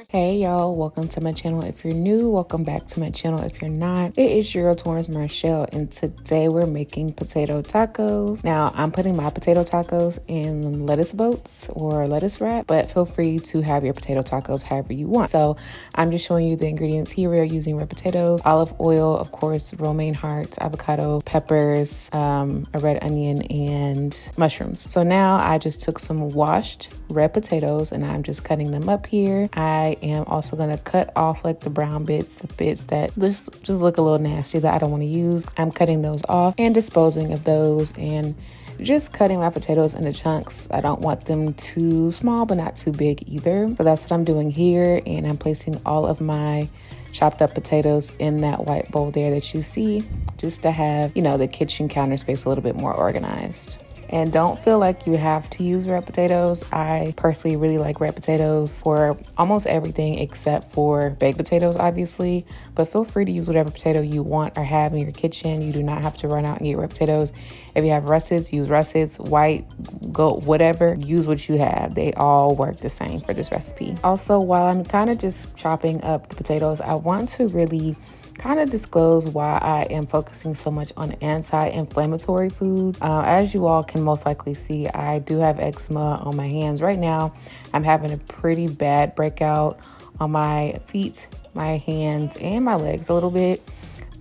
Hey y'all, welcome to my channel. If you're new, welcome back to my channel. If you're not, it is your girl Torrance Marshall, and today we're making potato tacos. Now I'm putting my potato tacos in lettuce boats or lettuce wrap, but feel free to have your potato tacos however you want. So I'm just showing you the ingredients here. We are using red potatoes, olive oil, of course, romaine hearts, avocado, peppers, a red onion, and mushrooms. So now I just took some washed red potatoes and I'm just cutting them up here. I am also going to cut off like the brown bits, the bits that just look a little nasty that I don't want to use. I'm cutting those off and disposing of those and just cutting my potatoes into chunks. I don't want them too small but not too big either. So that's what I'm doing here, and I'm placing all of my chopped up potatoes in that white bowl there that you see, just to have, you know, the kitchen counter space a little bit more organized. And don't feel like you have to use red potatoes. I personally really like red potatoes for almost everything except for baked potatoes, obviously. But feel free to use whatever potato you want or have in your kitchen. You do not have to run out and get red potatoes. If you have russets, use russets, white, goat, whatever. Use what you have. They all work the same for this recipe. Also, while I'm kind of just chopping up the potatoes, I want to really kind of disclose why I am focusing so much on anti-inflammatory foods. As you all can most likely see, I do have eczema on my hands right now. I'm having a pretty bad breakout on my feet, my hands, and my legs a little bit.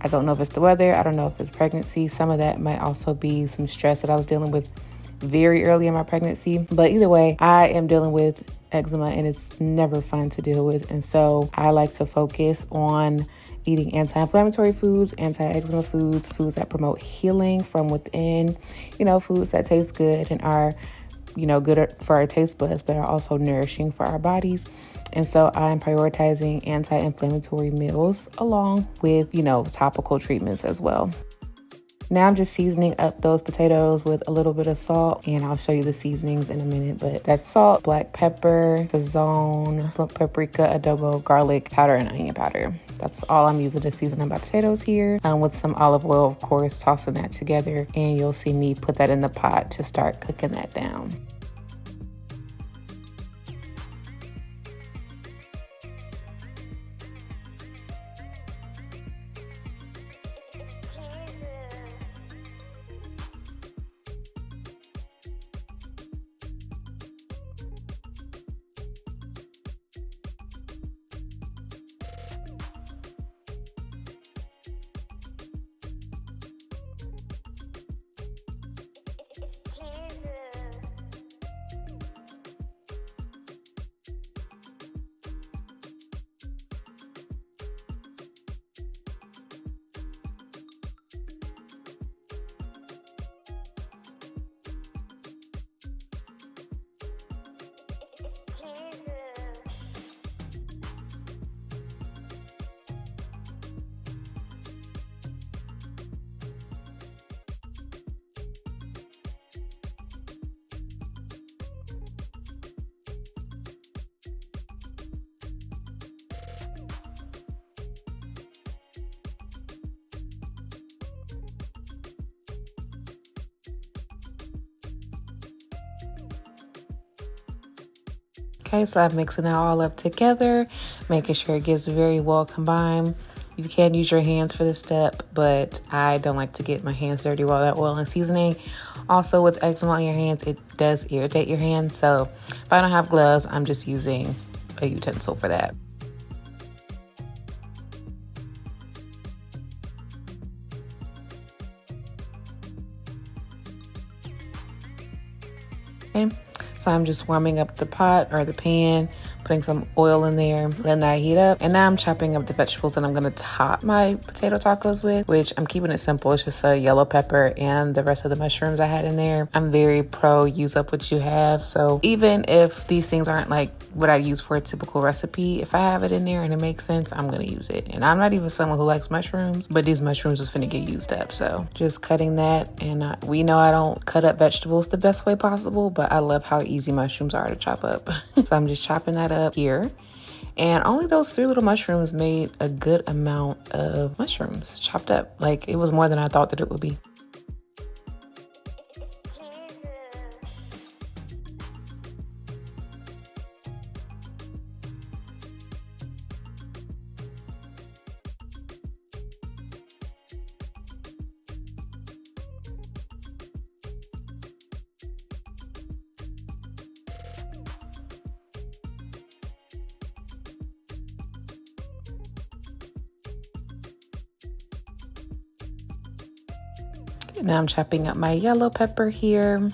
I don't know if it's the weather. I don't know if it's pregnancy. Some of that might also be some stress that I was dealing with very early in my pregnancy. But either way, I am dealing with eczema and it's never fun to deal with. And so I like to focus on eating anti-inflammatory foods, anti-eczema foods, foods that promote healing from within, you know, foods that taste good and are, you know, good for our taste buds, but are also nourishing for our bodies. And so I'm prioritizing anti-inflammatory meals along with, you know, topical treatments as well. Now I'm just seasoning up those potatoes with a little bit of salt, and I'll show you the seasonings in a minute, but that's salt, black pepper, sazon, paprika, adobo, garlic powder, and onion powder. That's all I'm using to season up my potatoes here, with some olive oil, of course, tossing that together, and you'll see me put that in the pot to start cooking that down. Okay, so I'm mixing that all up together, making sure it gets very well combined. You can use your hands for this step, but I don't like to get my hands dirty while that oil and seasoning. Also, with eczema on your hands, it does irritate your hands. So if I don't have gloves, I'm just using a utensil for that. Okay, so I'm just warming up the pot or the pan, putting some oil in there, letting that heat up. And now I'm chopping up the vegetables that I'm gonna top my potato tacos with, which I'm keeping it simple. It's just a yellow pepper and the rest of the mushrooms I had in there. I'm very pro use up what you have. So even if these things aren't like what I use for a typical recipe, if I have it in there and it makes sense, I'm gonna use it. And I'm not even someone who likes mushrooms, but these mushrooms is finna get used up. So just cutting that. And we know I don't cut up vegetables the best way possible, but I love how easy mushrooms are to chop up. So I'm just chopping that up here. And only those 3 little mushrooms made a good amount of mushrooms chopped up. Like, it was more than I thought that it would be. Now I'm chopping up my yellow pepper here.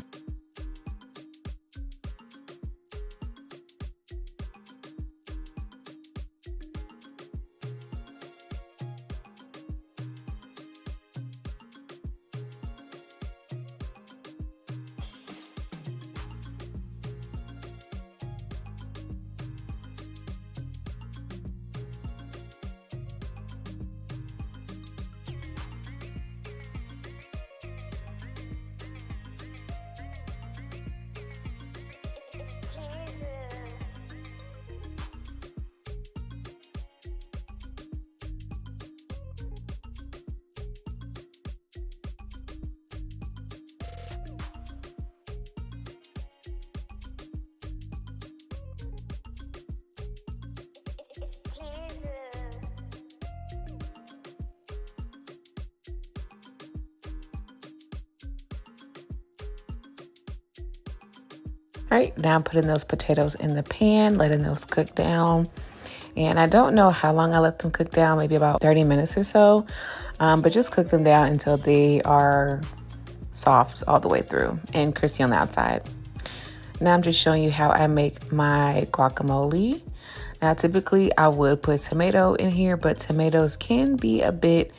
All right, now I'm putting those potatoes in the pan, letting those cook down. And I don't know how long I let them cook down, maybe about 30 minutes or so. But just cook them down until they are soft all the way through and crispy on the outside. Now I'm just showing you how I make my guacamole. Now, typically I would put tomato in here, but tomatoes can be a bit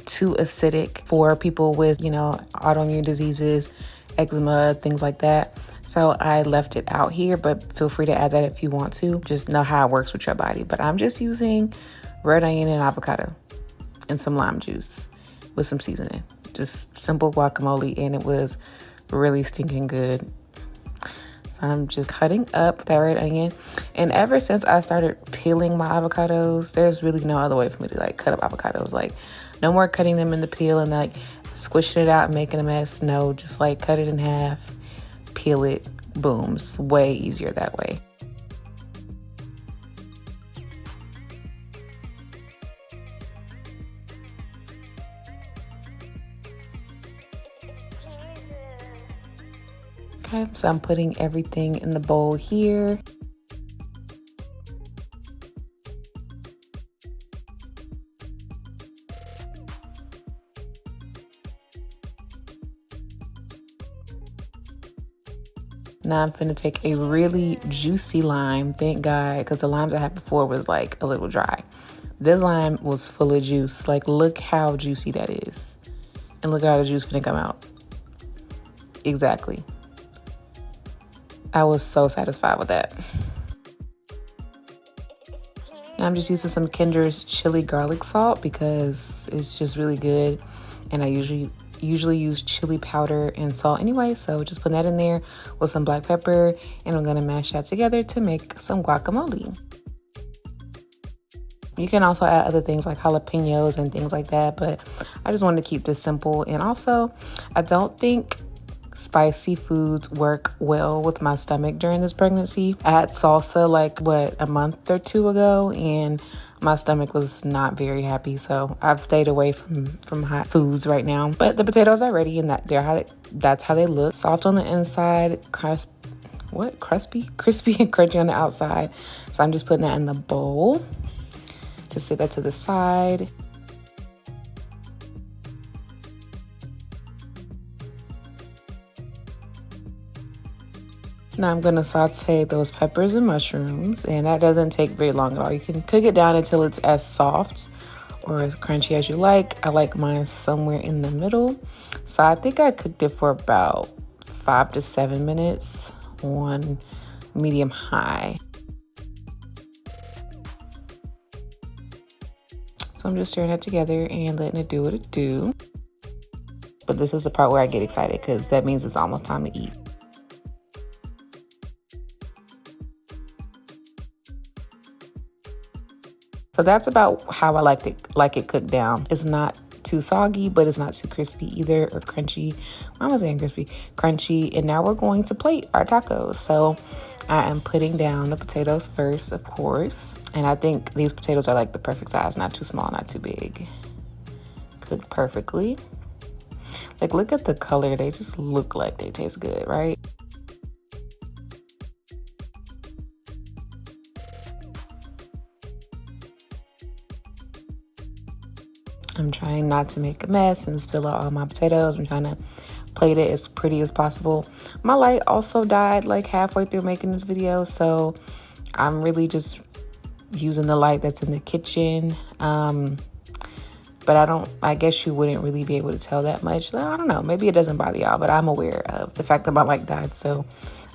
too acidic for people with, autoimmune diseases, eczema, things like that. So I left it out here, but feel free to add that if you want to. Just know how it works with your body. But I'm just using red onion and avocado and some lime juice with some seasoning. Just simple guacamole, and it was really stinking good. So I'm just cutting up that red onion. And ever since I started peeling my avocados, there's really no other way for me to cut up avocados. No more cutting them in the peel and squishing it out and making a mess. No, just cut it in half, peel it, boom. It's way easier that way. Okay, so I'm putting everything in the bowl here. Now I'm finna take a really juicy lime, thank God, because the limes I had before was a little dry. This lime was full of juice. Look how juicy that is. And look how the juice finna come out. Exactly. I was so satisfied with that. Now I'm just using some Kinder's chili garlic salt because it's just really good. And I usually use chili powder and salt anyway, so just put that in there with some black pepper, and I'm gonna mash that together to make some guacamole. You can also add other things like jalapenos and things like that, but I just wanted to keep this simple. And also, I don't think spicy foods work well with my stomach during this pregnancy. I had salsa a month or 2 ago, and my stomach was not very happy, so I've stayed away from hot foods right now. But the potatoes are ready, and that's how they look. Soft on the inside, crispy and crunchy on the outside. So I'm just putting that in the bowl to set that to the side. Now I'm gonna saute those peppers and mushrooms, and that doesn't take very long at all. You can cook it down until it's as soft or as crunchy as you like. I like mine somewhere in the middle. So I think I cooked it for about 5 to 7 minutes on medium high. So I'm just stirring it together and letting it do what it do. But this is the part where I get excited because that means it's almost time to eat. So that's about how I like it cooked down. It's not too soggy, but it's not too crispy either, or crunchy. Why am I saying crispy? Crunchy. And now we're going to plate our tacos. So I am putting down the potatoes first, of course. And I think these potatoes are like the perfect size, not too small, not too big. Cooked perfectly. Like, look at the color. They just look like they taste good, right? I'm trying not to make a mess and spill out all my potatoes. I'm trying to plate it as pretty as possible. My light also died like halfway through making this video, so I'm really just using the light that's in the kitchen. But I guess you wouldn't really be able to tell that much. I don't know, maybe it doesn't bother y'all, but I'm aware of the fact that my light died, so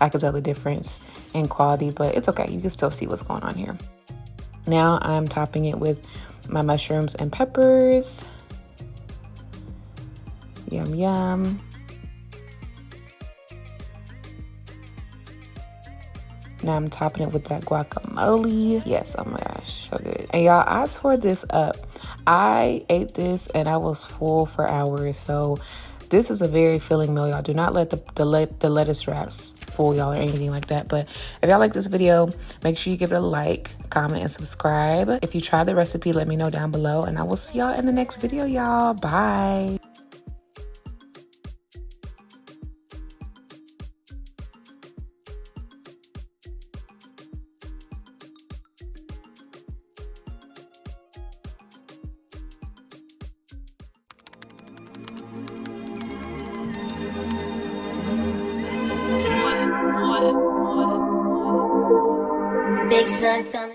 I could tell the difference in quality, but it's okay. You can still see what's going on here. Now I'm topping it with my mushrooms and peppers. Yum, yum. Now I'm topping it with that guacamole. Yes, oh my gosh, so good. And y'all, I tore this up. I ate this and I was full for hours. So this is a very filling meal, y'all. Do not let the lettuce wraps fool y'all or anything like that. But if y'all like this video, make sure you give it a like, comment, and subscribe. If you try the recipe, let me know down below. And I will see y'all in the next video, y'all. Bye. Big sun coming.